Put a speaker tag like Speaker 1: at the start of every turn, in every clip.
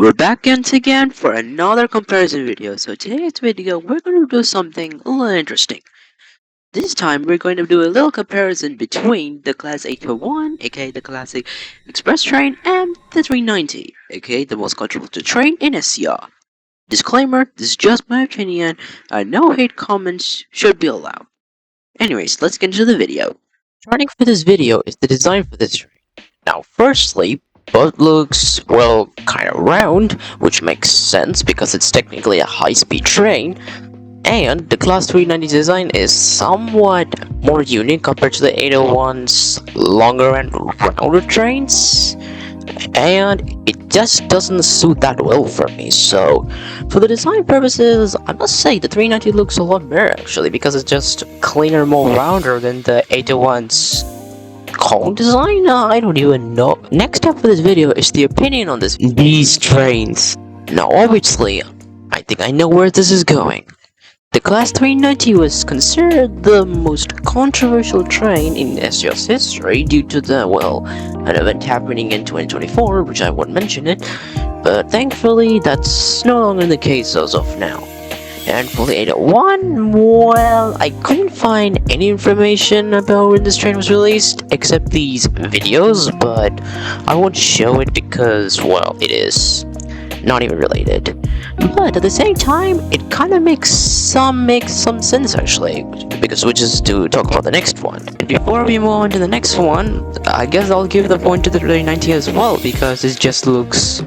Speaker 1: We're back once again for another comparison video. So today's video, we're going to do something a little interesting. This time, we're going to do a little comparison between the Class 801, aka the classic express train, and the 390, aka the most controversial train in SCR. Disclaimer, this is just my opinion, and no hate comments should be allowed. Anyways, let's get into the video. Starting for this video is the design for this train. Now, firstly, both looks, well, kind of round, which makes sense because it's technically a high-speed train, and the Class 390 design is somewhat more unique compared to the 801's longer and rounder trains, and it just doesn't suit that well for me. So, for the design purposes, I must say the 390 looks a lot better actually, because it's just cleaner, more rounder than the 801's cone design. I don't even know. Next up for this video is the opinion on these trains. Now obviously, I think I know where this is going. The Class 390 was considered the most controversial train in SCR's history due to the, well, an event happening in 2024, which I won't mention it, but thankfully that's no longer the case as of now. And for the 801, well, I couldn't find any information about when this train was released, except these videos, but I won't show it because, well, it is not even related. But at the same time, it kind of makes some sense actually, because which is to talk about the next one. And before we move on to the next one, I guess I'll give the point to the 390 as well, because it just looks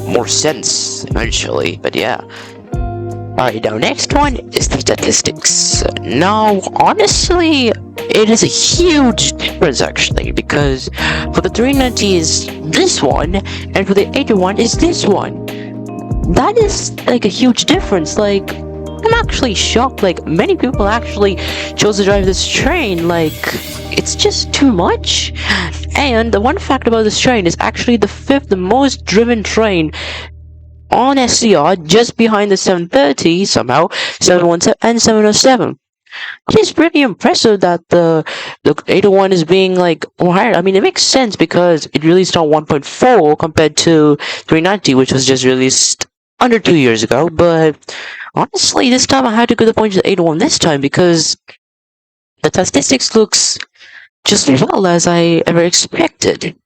Speaker 1: more sense eventually, but yeah. Alright, now next one is the statistics. Now, honestly, it is a huge difference actually, because for the 390 is this one, and for the 801 is this one. That is like a huge difference. Like, I'm actually shocked. Like, many people actually chose to drive this train. Like, it's just too much. And the one fact about this train is actually the 5th most driven train on SCR, just behind the 730 somehow, 717 and 707. It is pretty impressive that the 801 is being like more higher. I mean, it makes sense because it released on 1.4 compared to 390, which was just released under 2 years ago. But honestly, this time I had to give the point to the 801 this time because the statistics looks just as well as I ever expected.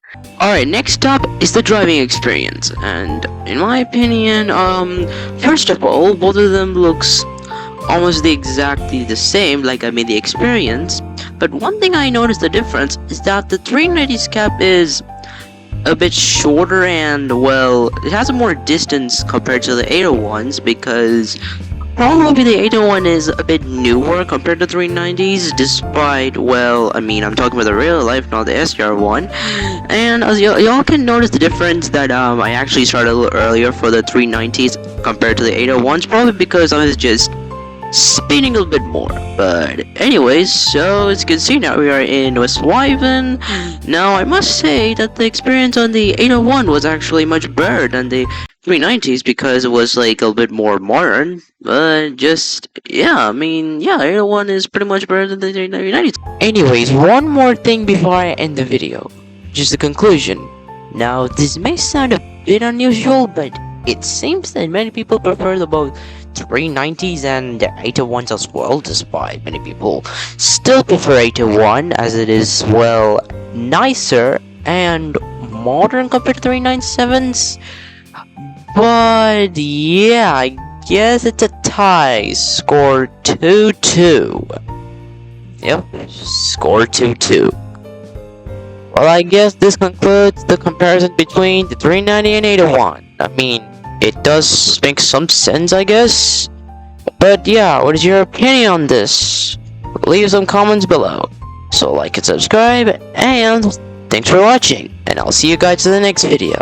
Speaker 1: Alright, next up is the driving experience, and in my opinion, first of all, both of them looks almost exactly the same, like the experience, but one thing I noticed the difference is that the 390's cap is a bit shorter and, well, it has more distance compared to the 801's, because probably the 801 is a bit newer compared to 390s, despite, well, I'm talking about the real life, not the SCR one. And as y'all can notice the difference that I actually started a little earlier for the 390s compared to the 801s, probably because I was just speeding a little bit more. But anyways, so as you can see now we are in West Wyvern. Now I must say that the experience on the 801 was actually much better than the 390s because it was like a little bit more modern, but just, yeah, 801 is pretty much better than the 390s. Anyways, one more thing before I end the video, just the conclusion. Now, this may sound a bit unusual, but it seems that many people prefer the both 390s and 801s as well, despite many people still prefer 801 as it is, well, nicer and modern compared to 397s. But yeah, I guess it's a tie. Score 2-2. Yep, score 2-2. Well, I guess this concludes the comparison between the 390 and 801. I mean, it does make some sense, I guess. But yeah, what is your opinion on this? Leave some comments below. So like and subscribe, and thanks for watching, and I'll see you guys in the next video.